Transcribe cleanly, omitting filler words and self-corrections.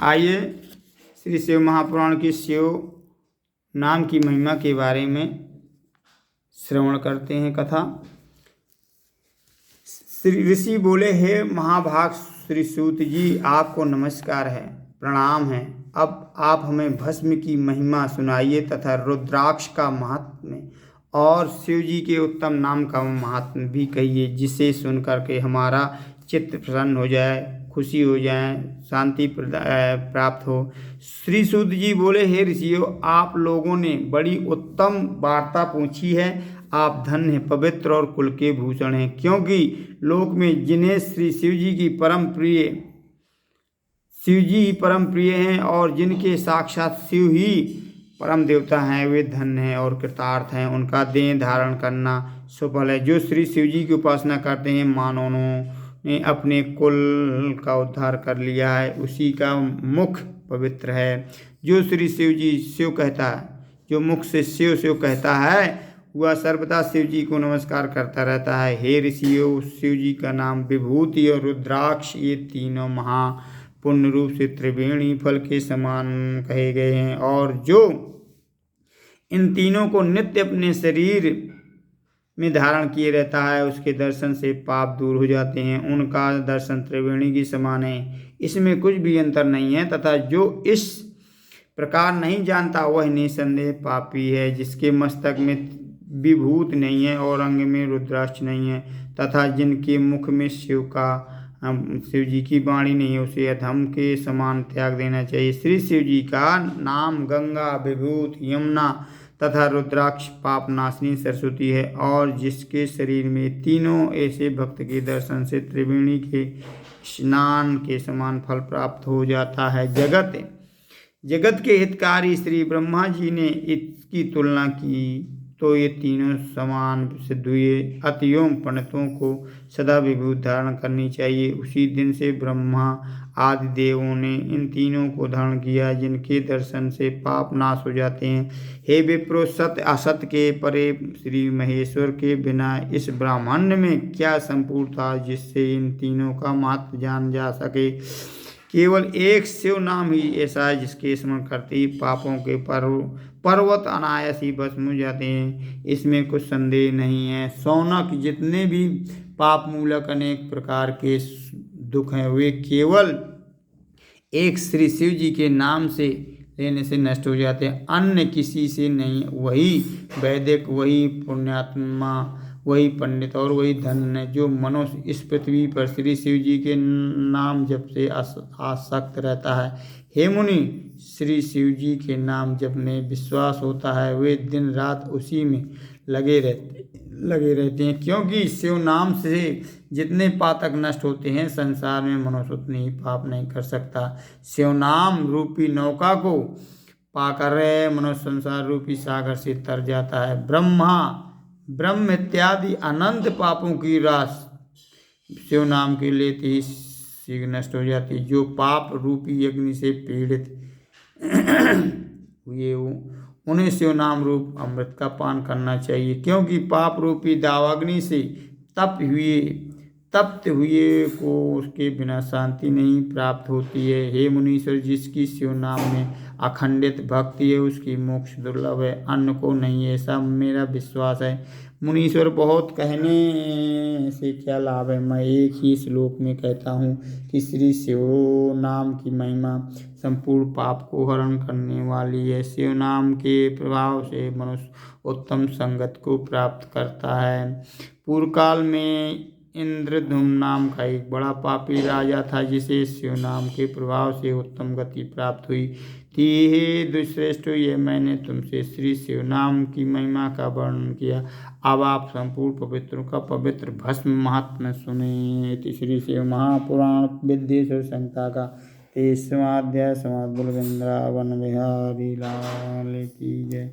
आइए श्री शिव महापुराण की शिव नाम की महिमा के बारे में श्रवण करते हैं कथा। श्री ऋषि बोले, हे महाभाग श्री सूत जी, आपको नमस्कार है, प्रणाम है। अब आप हमें भस्म की महिमा सुनाइए तथा रुद्राक्ष का महात्म्य और शिव जी के उत्तम नाम का महात्म्य भी कहिए, जिसे सुनकर के हमारा चित्त प्रसन्न हो जाए, खुशी हो जाए, शांति प्राप्त हो। श्री सूत जी बोले, हे ऋषियों, आप लोगों ने बड़ी उत्तम वार्ता पूछी है। आप धन्य हैं, पवित्र और कुल के भूषण हैं, क्योंकि लोक में जिन्हें श्री शिव जी ही परम प्रिय हैं और जिनके साक्षात शिव ही परम देवता हैं, वे धन्य हैं और कृतार्थ हैं। उनका देह धारण करना सफल है। जो श्री शिव जी की उपासना करते हैं, मानवों ने अपने कुल का उद्धार कर लिया है, उसी का मुख पवित्र है। जो श्री शिव जी शिव कहता है, जो मुख से शिव शिव कहता है, वह सर्वदा शिव जी को नमस्कार करता रहता है। हे ऋषियों, शिव जी का नाम विभूति और रुद्राक्ष, ये तीनों महा पुण्य रूप से त्रिवेणी फल के समान कहे गए हैं, और जो इन तीनों को नित्य अपने शरीर में धारण किए रहता है, उसके दर्शन से पाप दूर हो जाते हैं। उनका दर्शन त्रिवेणी के समान है, इसमें कुछ भी अंतर नहीं है। तथा जो इस प्रकार नहीं जानता, वह निसंदेह पापी है। जिसके मस्तक में विभूत नहीं है और अंग में रुद्राक्ष नहीं है, तथा जिनके मुख में शिव जी की वाणी नहीं है, उसे अधम के समान त्याग देना चाहिए। श्री शिव जी का नाम गंगा, विभूत, यमुना तथा रुद्राक्ष पाप नाशनी सरस्वती है, और जिसके शरीर में तीनों ऐसे भक्त के दर्शन से त्रिवेणी के स्नान के समान फल प्राप्त हो जाता है। जगत के हितकारी श्री ब्रह्मा जी ने इसकी तुलना की तो ये तीनों समान सिद्ध हुए। अतएव पंडितों को सदा विभूत धारण करनी चाहिए। उसी दिन से ब्रह्मा आदि देवों ने इन तीनों को धारण किया, जिनके दर्शन से पाप नाश हो जाते हैं। हे विप्रो, सत्य असत्य के परे श्री महेश्वर के बिना इस ब्रह्मांड में क्या संपूर्ण था, जिससे इन तीनों का महत्व जान जा सके। केवल एक शिव नाम ही ऐसा है, जिसके स्मरण करते ही पापों के पर्वत अनायास ही भस्म हो जाते हैं। इसमें कुछ संदेह नहीं है। शौनक, जितने भी पाप मूलक अनेक प्रकार के दुख हैं, वे केवल एक श्री शिव जी के नाम से लेने से नष्ट हो जाते हैं, अन्य किसी से नहीं। वही वैदिक, वही पुण्यात्मा, वही पंडित और वही धन्य जो मनुष्य इस पृथ्वी पर श्री शिव जी के नाम जप से आसक्त रहता है। हे मुनि, श्री शिव जी के नाम जप में विश्वास होता है, वे दिन रात उसी में लगे रहते हैं, क्योंकि शिव नाम से जितने पातक नष्ट होते हैं, संसार में मनुष्य उतने ही पाप नहीं कर सकता। शिव नाम रूपी नौका को पाकर मनुष्य संसार रूपी सागर से तर जाता है। ब्रह्म इत्यादि अनंत पापों की रास शिव नाम के लेते ही शीघ्र नष्ट हो जाती है। जो पाप रूपी अग्नि से पीड़ित हुए उन्हें शिव नाम रूप अमृत का पान करना चाहिए, क्योंकि पाप रूपी दावाग्नि से तप्त हुए को उसके बिना शांति नहीं प्राप्त होती है। हे मुनीश्वर, जिसकी शिव नाम में अखंडित भक्ति है, उसकी मोक्ष दुर्लभ है, अन्य को नहीं, ऐसा मेरा विश्वास है। मुनीश्वर, बहुत कहने से क्या लाभ है। मैं एक ही श्लोक में कहता हूँ कि श्री शिव नाम की महिमा संपूर्ण पाप को हरण करने वाली है। शिव नाम के प्रभाव से मनुष्य उत्तम संगत को प्राप्त करता है। पूर्व काल में इंद्रधुम नाम का एक बड़ा पापी राजा था, जिसे शिव नाम के प्रभाव से उत्तम गति प्राप्त हुई थी। हे दुष्श्रेष्ठ, ये मैंने तुमसे श्री शिव नाम की महिमा का वर्णन किया। अब आप संपूर्ण पवित्रों का पवित्र भस्म महात्म्य सुने। श्री शिव महापुराण विद्येश्वर संहिता का 23वां अध्याय समाप्त। वृंदावन बिहारी लाल की जय।